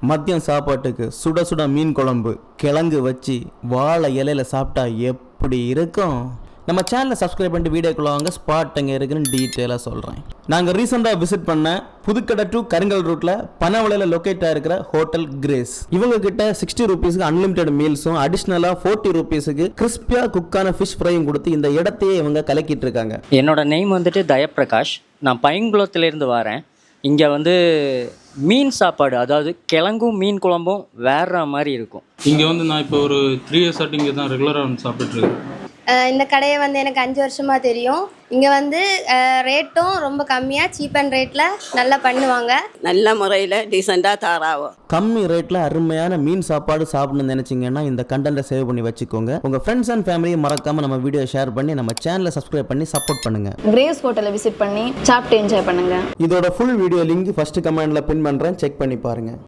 மதியம் சாப்பாட்டுக்கு சுட சுட மீன் குழம்பு கிழங்கு வச்சு வாழை இலையில சாப்பிட்டா எப்படி இருக்கும்? நம்ம சேனலை சப்ஸ்கிரைப் பண்ணிட்டு வீடியோக்குள்ள வாங்க. ஸ்பாட் எங்கே இருக்குன்னு டீட்டெயிலாக சொல்கிறேன். நாங்கள் ரீசெண்டாக விசிட் பண்ண புதுக்கடை டு கருங்கல் ரூட்டில் பனவளையில் லொக்கேட் ஆகிருக்கிற ஹோட்டல் கிரேஸ். இவங்க கிட்ட 60 ரூபீஸுக்கு அன்லிமிட்டெட் மீல்ஸும் அடிஷ்னலாக 40 ரூபீஸுக்கு கிறிஸ்பியாக குக்கான ஃபிஷ் ஃப்ரையும் கொடுத்து இந்த இடத்தையே இவங்க கலக்கிட்டு இருக்காங்க. என்னோட நேம் வந்துட்டு தயப்பிரகாஷ். நான் பையங்குளத்துலேருந்து வரேன். இங்கே மீன் சாப்பாடு, அதாவது கிழங்கும் மீன் குழம்பும் வேற மாதிரி இருக்கும். இங்கே நான் இப்போ ஒரு 3 years ஆட்டு இங்கே தான் ரெகுலராக சாப்பிட்டுருக்கேன். இந்த கடையை எனக்கு 5 வருஷமாக தெரியும். இங்கே ரேட்டும் ரொம்ப கம்மியாக சீப் அண்ட் ரேட்டில் நல்லா பண்ணுவாங்க. நல்ல முறையில் டீசெண்டாக தாராவும். கம்மி ரேட்டில் அருமையான மீன் சாப்பாடு சாப்பிடணும்னு நினச்சிங்கன்னா இந்த கண்டென்ட்டை சேவ் பண்ணி வச்சுக்கோங்க. உங்கள் ஃப்ரெண்ட்ஸ் அண்ட் ஃபேமிலியை மறக்காமல் நம்ம வீடியோ ஷேர் பண்ணி நம்ம சேனலை சப்ஸ்கிரைப் பண்ணி சப்போர்ட் பண்ணுங்கள். கிரேஸ் ஹோட்டலை விசிட் பண்ணி சாப்பிட்டு என்ஜாய் பண்ணுங்கள். இதோட ஃபுல் வீடியோ லிங்க் ஃபர்ஸ்ட் கமெண்ட்ல பின் பண்ணுறேன், செக் பண்ணி பாருங்கள்.